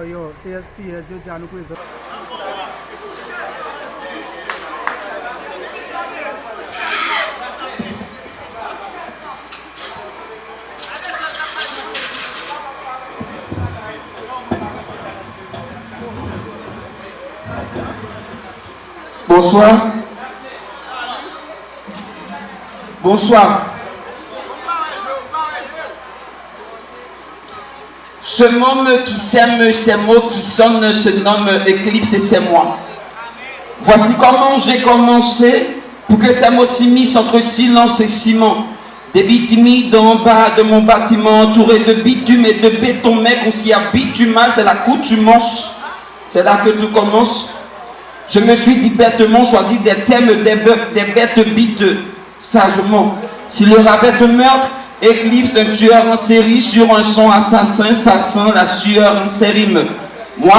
yo, CSP, je dis à nous présenter. Bonsoir. Bonsoir. Ce homme qui sème ces mots qui sonnent se nomme Éclipse et c'est moi. Voici comment j'ai commencé pour que ces mots s'immiscent entre silence et ciment. Des bitumes d'en bas de mon bâtiment entouré de bitume et de béton, mec, on s'y habitue mal, c'est l'accoutumance. C'est là que tout commence. Je me suis dit bêtement choisi des thèmes, des bêtes bites sagement. Si le rabais de meurtre, Éclipse, un tueur en série sur un son assassin, ça sent la sueur en série. Moi,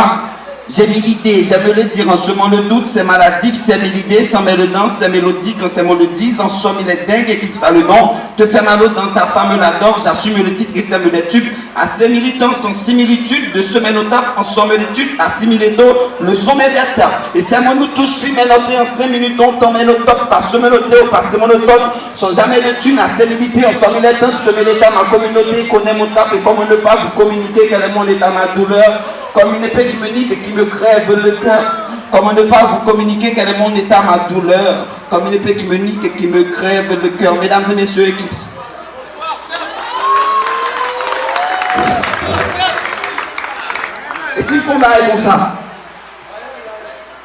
j'ai mis l'idée, j'aime le dire, en semant le doute, c'est maladif, c'est mis l'idée, sans met le dent, c'est mélodique, quand c'est mélodie, en somme il est dingue, Éclipse a le nom, te fait mal dans ta femme l'adore, j'assume le titre et sème des tubes, assez militants sans similitude, de semaine au taf, en somme d'études, assimilé d'eau, le sommet d'état, et c'est moi nous tous, je suis ménoté en 5 minutes, on tombe le top, pas semer le thé, pas semer le top, sans jamais de thunes, assez limité, en somme il est temps, semer l'état, ma communauté, connaît mon tap, et comme on ne peut pas vous communiquer, quel est mon état, ma douleur, comme une épée qui me nique et qui me crève le cœur. Comment ne pas vous communiquer quel est mon état, ma douleur. Comme une épée qui me nique et qui me crève le cœur. Mesdames et messieurs, Éclipse. Et si le combat est comme ça,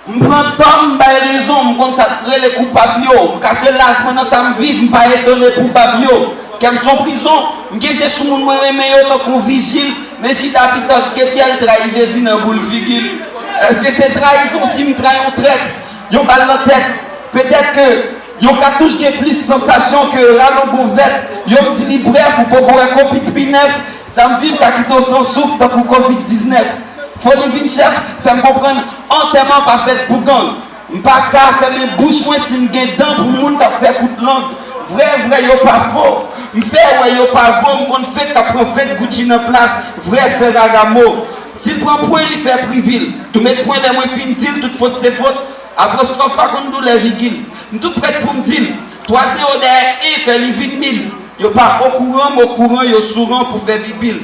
je prends Tom, je raison, je consacre les coupables, je cache l'âge, maintenant ça me vive, je ne pas étonner pour Babio. Qui sont en prison, je suis mon meilleur qu'on vigile, mais si tu as que bien trahi Jésus dans boule figure. Est-ce que c'est trahison si je trahis en traite? Ils ont balle dans la tête. Peut-être que ils ont cartouche qui est plus sensation que Rallon Bouvette. Ils ont dit libraire pour pouvoir copier depuis neuf. Ça me vive qu'à quitter son souffle dans pour Covid-19. Faut les vins chef, faire me comprendre entièrement pas fait pour gang. Je ne peux pas faire mes bouches moins si je suis dedans pour le monde qui a fait coup de langue. Vrai, yo pas faux. Je fais ouais, yo pas bon, on fait qu'à prophète Gucci en place. Vrai, Ferragamo. S'il prend point, il fait privil. Tous mes points, les moins fin toute faute, c'est faute. Apostrophe pas contre nous les vigiles. Nous tout prêts pour me dire. 3-0 derrière et fait les 20 000. Yo pas au courant, yo sourant pour faire bibile.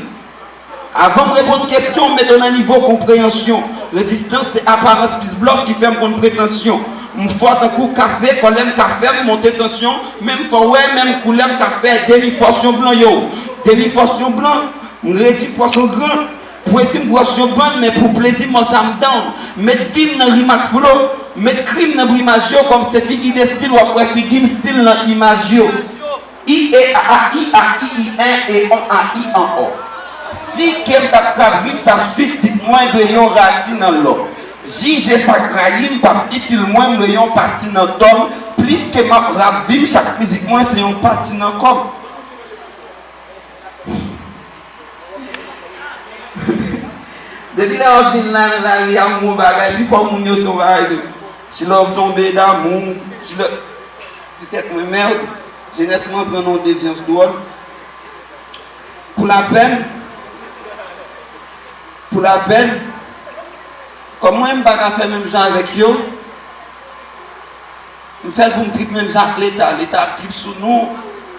Avant de répondre aux questions, mais donne un niveau de compréhension. Résistance, c'est apparence plus bluff qui fait mon prétention. Je fais un coup café, quand j'aime café, je monte tension. Même fois, ouais, même couleur café, demi-portion blanc, yo. Demi-portion blanc, je rédis poisson grand. Pour essayer de poisson bonne, mais pour plaisir, moi ça me donne. Mettre film dans l'image flow, mettre crime dans l'image, comme c'est figure de style ou après figure style dans l'image. I, E, A, I, A, I, I, 1 et on A, I, en O. Si quelqu'un a ça suite, dites-moi de yon rati dans l'eau. J'ai sa crayim, pas petit moins de yon parti dans l'homme. Plus que ma rap vim, chaque musique moins c'est yon parti dans comme. Depuis là, on vient là, il y a mon bagage, il faut mon yo sauvage. Si l'offre tombée d'amour, si le. C'était une merde, jeunesse m'en prend une déviance d'or. Pour la peine, comment je ne peux pas faire même genre avec eux? Je fais pour me trip même genre l'État. L'État trip sous nous,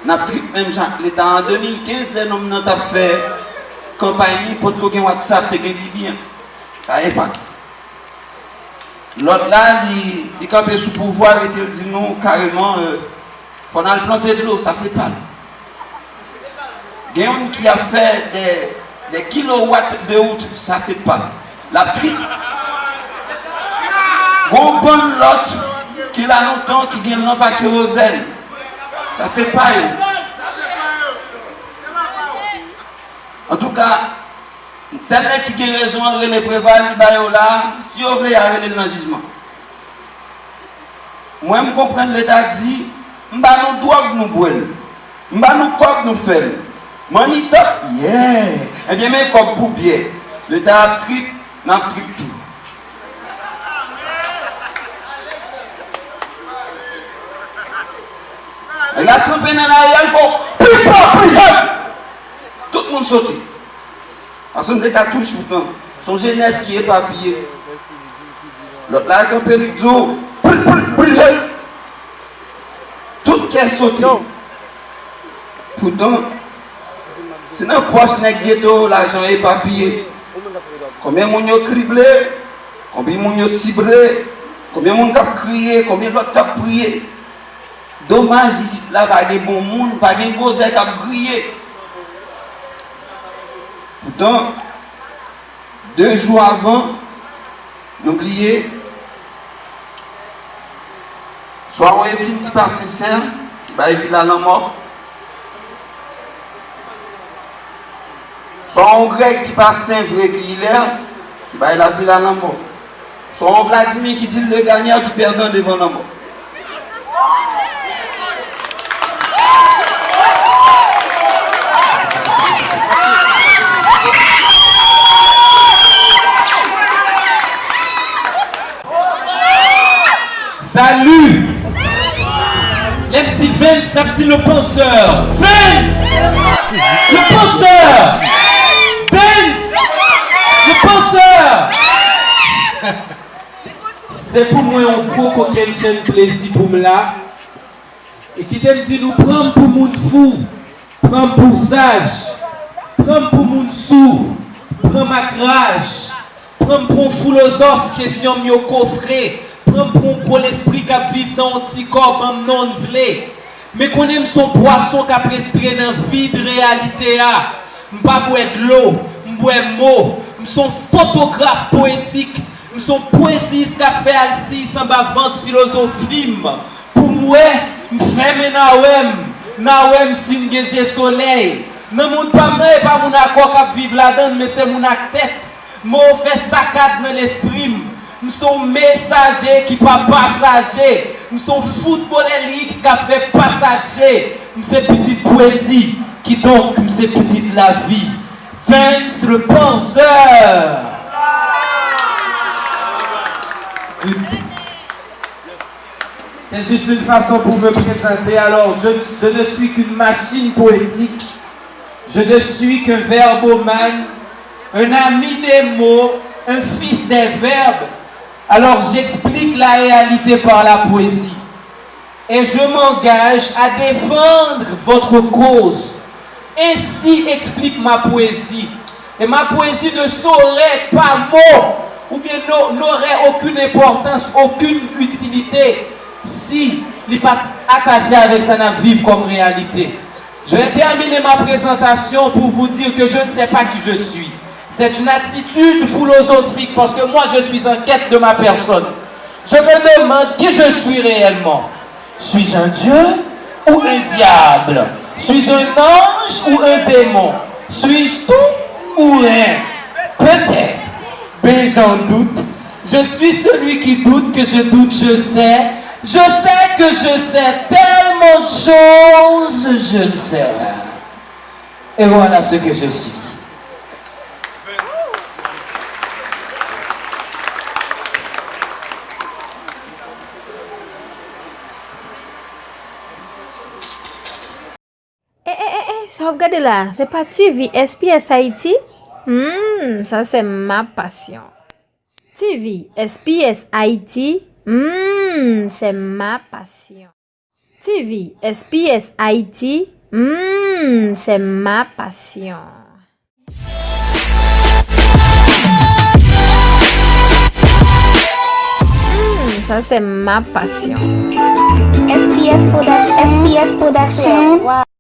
on a trip même genre l'État. En 2015, les hommes n'ont pas fait campagne pour que WhatsApp te gagne bien. Ça n'est pas. L'autre là, il campait sous pouvoir et il dit non, carrément, il faut planter de l'eau, ça c'est pas. Il y a un qui a fait des kilowatts de route, ça c'est pas. La tripe. On prend l'autre qui a longtemps, qui gagne non pas kérosène. Ça c'est pas eux. En tout cas, celle-là qui a raison de les prévaloir, si on veut aller dans le jugement. Moi, je comprends l'État dit, nous drogue nous boire, nous coque nous faire. Money top, yeah. Eh bien, même comme pour bien. L'État trip, n'a trip tout. Elle a trempé dans l'arrière, il faut tout le monde sauter. Parce qu'on est cartouche pourtant. Son jeunesse qui est papillée. L'autre là, quand il dit, tout qu'elle saute. Pourtant, c'est dans la poche de ghetto, l'argent est papillé. Combien de gens ont criblé, combien de gens ont ciblé, combien de gens ont crié, combien de gens ont prié. Dommage ici, là, pas de bon monde, pas de gros qui ont crié. Pourtant, 2 jours avant, n'oubliez, soit on Evelyne qui part sincère, qui va éviter la mort. Soit on grec qui part saint vrai qui il est, qui va la ville à la mort. Soit on Vladimir qui dit le gagnant qui perdant devant la mort. Salut! Les petits Vince, n'a petit le penseur. Vince! Le penseur! Vince! Le penseur! C'est pour moi un gros coquin chaîne plaisir pour moi là. Et qui t'aime dit nous prendre pour monde fou, prendre pour sage, prendre pour monde sourd, prendre macrage, prendre pour un philosophe question mieux coffré. Prendre pour un gros l'esprit qui vit dans un petit corps non vlé. Mais qu'on aime son poisson qui a respiré dans la vie de réalité. Je ne bois pas de l'eau, je bois de mots. Je suis un photographe poétique. Je suis un poésiste qui a fait Alcis sans vente philosophie. Pour moi, je fais Nawem signe soleil. Non, mon pas mon accord qui vit là-dedans, mais c'est mon tête. Je fais saccade dans l'esprit. Nous sommes messagers qui ne pas passager. Nous sommes footballeurs qui a fait passager. Nous sommes petite poésie qui donc nous sommes petite la vie. Vince le penseur. C'est juste une façon pour me présenter. Alors, je ne suis qu'une machine poétique. Je ne suis qu'un verbomane, un ami des mots, un fils des verbes. Alors j'explique la réalité par la poésie. Et je m'engage à défendre votre cause. Ainsi explique ma poésie. Et ma poésie ne saurait pas mot, ou bien n'aurait aucune importance, aucune utilité, si il n'est pas attaché avec ça à vivre comme réalité. Je vais terminer ma présentation pour vous dire que je ne sais pas qui je suis. C'est une attitude philosophique parce que moi je suis en quête de ma personne. Je me demande qui je suis réellement. Suis-je un dieu ou un diable? Suis-je un ange ou un démon? Suis-je tout ou rien? Peut-être, mais j'en doute. Je suis celui qui doute que je doute, je sais. Je sais que je sais tellement de choses, je ne sais rien. Et voilà ce que je suis. Regardez là, c'est pas TV SPS Haïti. Ça c'est ma passion. TV SPS Haïti. C'est ma passion. TV SPS Haïti. C'est ma passion. Ça c'est ma passion. SPS Production. Wow.